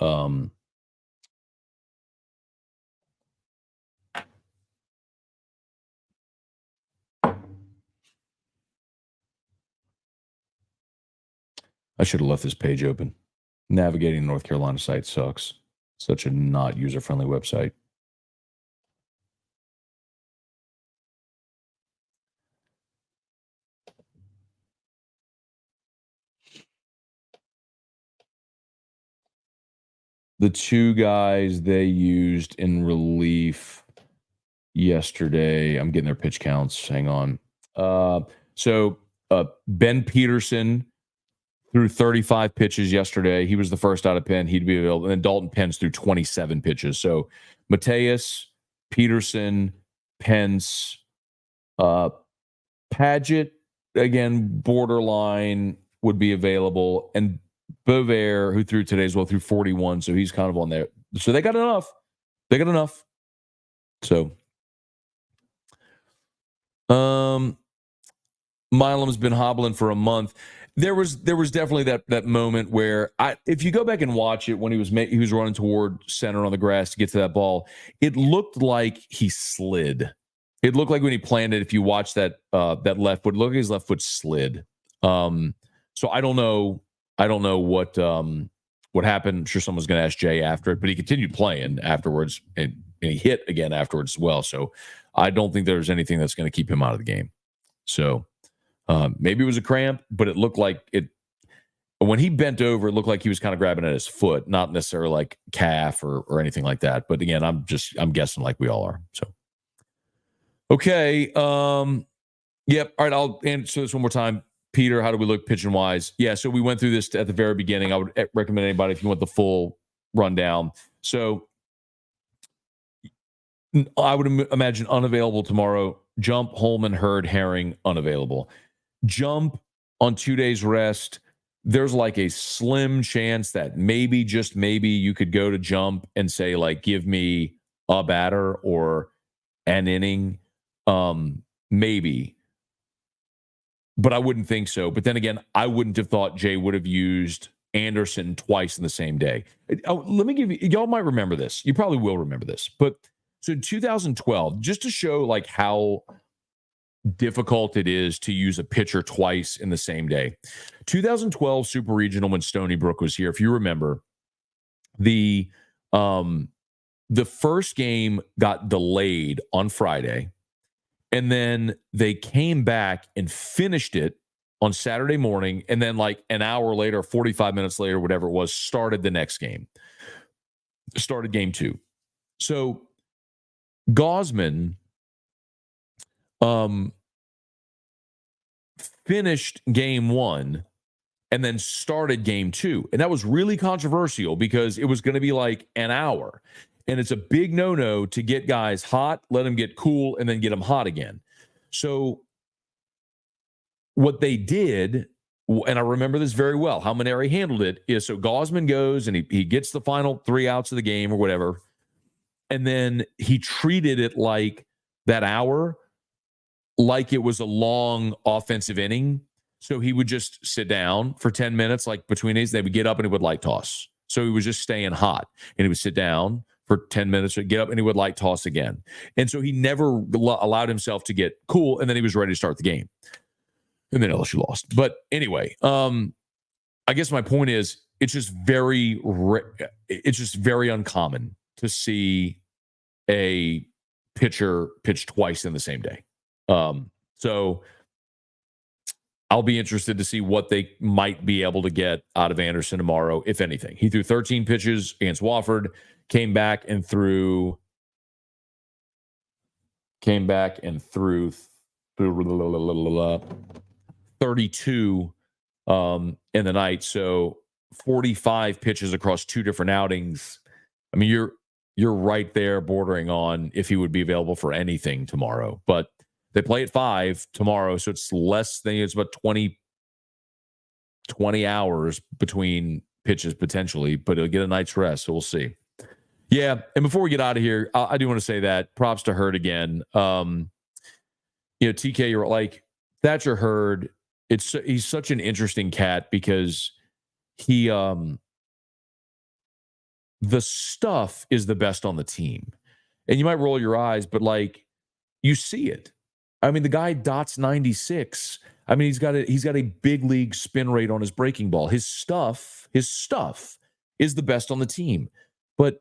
I should have left this page open. Navigating the North Carolina site sucks. Such a not user-friendly website. The two guys they used in relief yesterday, I'm getting their pitch counts. Hang on. So Ben Peterson threw 35 pitches yesterday. He was the first out of Penn. He'd be available. And then Dalton Pence threw 27 pitches. So Mateus, Peterson, Pence, Padgett, again, borderline would be available. And Bovair, who threw today as well, threw 41. So he's kind of on there. So they got enough. So, Milam's been hobbling for a month. There was definitely that moment where if you go back and watch it when he was running toward center on the grass to get to that ball, it looked like he slid. It looked like when he planted, if you watch that left foot, look like his left foot slid. So I don't know what happened. I'm sure someone's going to ask Jay after it, but he continued playing afterwards and he hit again afterwards as well. So I don't think there's anything that's going to keep him out of the game. So maybe it was a cramp, but it looked like it. When he bent over, it looked like he was kind of grabbing at his foot, not necessarily like calf or anything like that. But again, I'm guessing like we all are. So, okay. Yep. All right. I'll answer this one more time. Peter, how do we look pitching wise? Yeah, so we went through this at the very beginning. I would recommend anybody if you want the full rundown. So I would imagine unavailable tomorrow. Jump, Holman, Hurd, Herring, unavailable. Jump on 2 days rest. There's like a slim chance that maybe, just maybe, you could go to Jump and say, like, give me a batter or an inning. Maybe. But I wouldn't think so. But then again, I wouldn't have thought Jay would have used Anderson twice in the same day. Let me give you, y'all might remember this. You probably will remember this. But so in 2012, just to show like how difficult it is to use a pitcher twice in the same day. 2012 Super Regional, when Stony Brook was here, if you remember, the first game got delayed on Friday, and then they came back and finished it on Saturday morning, and then like an hour later, 45 minutes later, whatever it was, started the next game. Started game 2. So Gausman finished game 1 and then started game 2. And that was really controversial because it was going to be like an hour. And it's a big no-no to get guys hot, let them get cool, and then get them hot again. So what they did, and I remember this very well, how Maneri handled it, is so Gausman goes and he gets the final 3 outs of the game or whatever. And then he treated it like that hour, like it was a long offensive inning. So he would just sit down for 10 minutes, like between these, they would get up and he would light toss. So he was just staying hot, and he would sit down for 10 minutes, get up, and he would light toss again. And so he never allowed himself to get cool, and then he was ready to start the game. And then LSU lost. But anyway, I guess my point is, it's just very uncommon to see a pitcher pitch twice in the same day. So I'll be interested to see what they might be able to get out of Anderson tomorrow, if anything. He threw 13 pitches against Wofford, came back and threw 32 in the night. So 45 pitches across 2 different outings. I mean, you're right there bordering on if he would be available for anything tomorrow. But they play at 5 tomorrow, so it's about 20 hours between pitches potentially, but he'll get a night's rest, so we'll see. Yeah, and before we get out of here, I do want to say that props to Hurd again. TK, you're like Thatcher Hurd. He's such an interesting cat because he the stuff is the best on the team. And you might roll your eyes, but like you see it. I mean, the guy dots 96. I mean, he's got a big league spin rate on his breaking ball. His stuff is the best on the team. But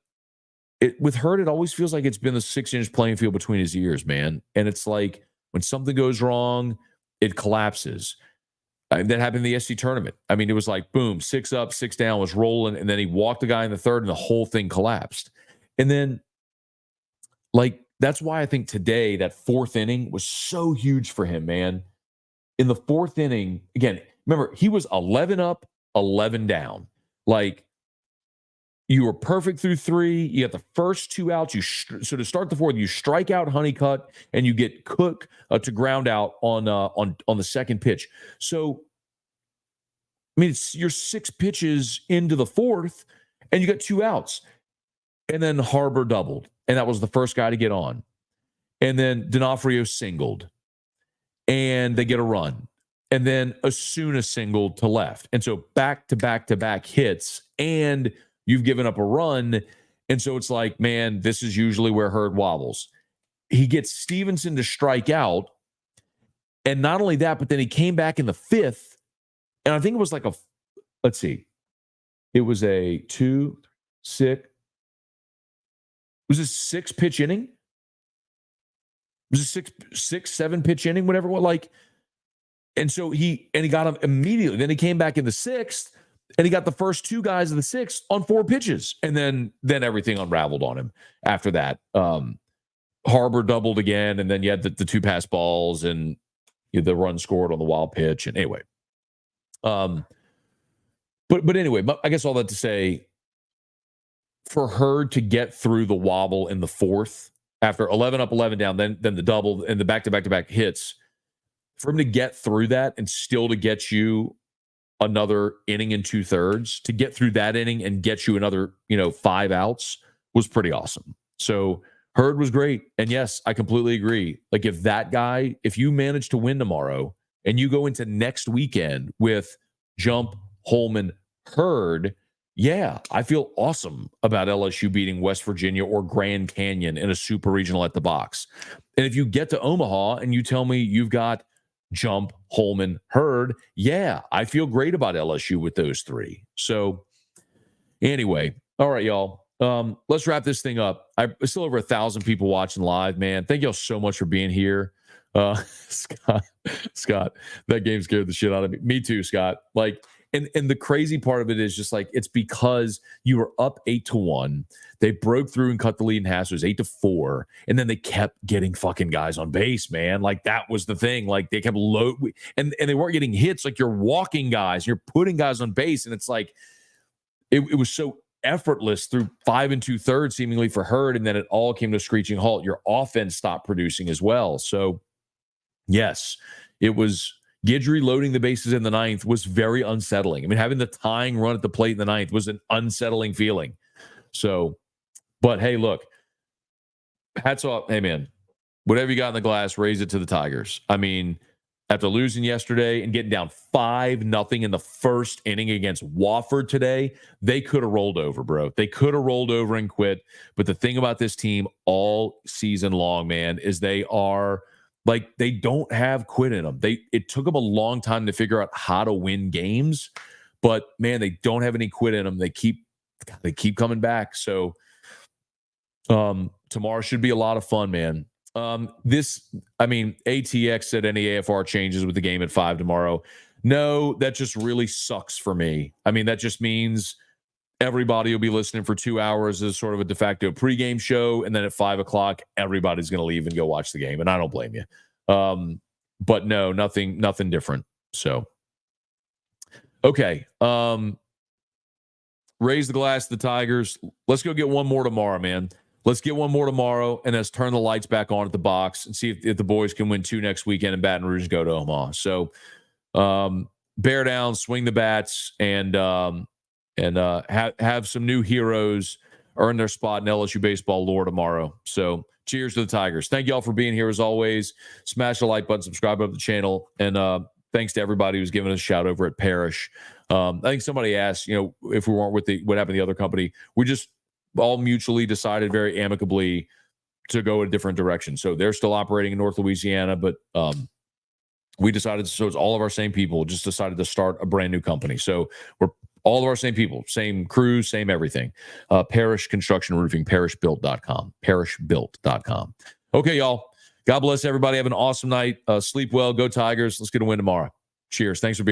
with Hurd, it always feels like it's been the 6-inch playing field between his ears, man. And it's like when something goes wrong, it collapses. That happened in the SC tournament. I mean, it was like, boom, 6 up, 6 down, was rolling, and then he walked the guy in the third, and the whole thing collapsed. And then, like, that's why I think today that 4th inning was so huge for him, man. In the 4th inning, again, remember, he was 11 up, 11 down. Like, you were perfect through 3. You got the first 2 outs. So to start the 4th, you strike out Honeycutt, and you get Cook to ground out on the second pitch. So, I mean, you're 6 pitches into the 4th, and you got 2 outs. And then Harbor doubled, and that was the first guy to get on. And then D'Onofrio singled, and they get a run. And then Osuna singled to left. And so back-to-back-to-back hits, and you've given up a run. And so it's like, man, this is usually where Hurd wobbles. He gets Stevenson to strike out. And not only that, but then he came back in the 5th. And I think it was like let's see. It was a 2, 6. Was it 6-pitch inning? It was a 7-pitch inning, whatever it was. Like, and so he got him immediately. Then he came back in the 6th. And he got the first 2 guys of the 6th on 4 pitches. And then everything unraveled on him after that. Harbor doubled again. And then you had the 2 pass balls and the run scored on the wild pitch. And anyway, But anyway, I guess all that to say, for Hurd to get through the wobble in the fourth after 11 up, 11 down, then the double and the back-to-back hits, for him to get through that and still to get you another inning and 2/3, to get through that inning and get you another, 5 outs was pretty awesome. So Hurd was great. And yes, I completely agree. Like if you manage to win tomorrow and you go into next weekend with Jump, Holman, Hurd, yeah, I feel awesome about LSU beating West Virginia or Grand Canyon in a super regional at the box. And if you get to Omaha and you tell me you've got Jump, Holman, Hurd, yeah, I feel great about LSU with those 3. So anyway, all right, y'all. Let's wrap this thing up. Still over 1,000 people watching live, man. Thank y'all so much for being here. Scott, that game scared the shit out of me. Me too, Scott. Like, and the crazy part of it is just like, it's because you were up 8-1. They broke through and cut the lead in half. So it was 8-4. And then they kept getting fucking guys on base, man. Like, that was the thing. Like, they kept and they weren't getting hits. Like, you're walking guys, you're putting guys on base. And it's like, it was so effortless through 5 2/3 seemingly for Hurd, and then it all came to a screeching halt. Your offense stopped producing as well. So yes, it was Guidry loading the bases in the 9th was very unsettling. I mean, having the tying run at the plate in the 9th was an unsettling feeling. So, but hey, look, hats off. Hey man, whatever you got in the glass, raise it to the Tigers. I mean, after losing yesterday and getting down 5-0 in the first inning against Wofford today, they could have rolled over, bro. They could have rolled over and quit. But the thing about this team all season long, man, is they don't have quit in them. It took them a long time to figure out how to win games, but man, they don't have any quit in them. They keep coming back. So tomorrow should be a lot of fun, man. ATX said any AFR changes with the game at 5 tomorrow. No, that just really sucks for me. I mean, that just means everybody will be listening for 2 hours as sort of a de facto pregame show. And then at 5 o'clock, everybody's going to leave and go watch the game. And I don't blame you. But no, nothing different. So, okay. Raise the glass to the Tigers. Let's go get one more tomorrow, man. Let's get one more tomorrow, and let's turn the lights back on at the box and see if the boys can win 2 next weekend in Baton Rouge and go to Omaha. So bear down, swing the bats, and have some new heroes earn their spot in LSU baseball lore tomorrow. So cheers to the Tigers. Thank you all for being here as always. Smash the like button, subscribe to the channel, and thanks to everybody who's giving us a shout over at Parrish. I think somebody asked, if we weren't with what happened to the other company. We just all mutually decided very amicably to go a different direction. So they're still operating in North Louisiana, but we decided, so it's all of our same people, just decided to start a brand new company. So we're all of our same people, same crews, same everything. Parrish Construction Roofing, parrishbuilt.com, parrishbuilt.com. Okay, y'all. God bless everybody. Have an awesome night. Sleep well. Go Tigers. Let's get a win tomorrow. Cheers. Thanks for being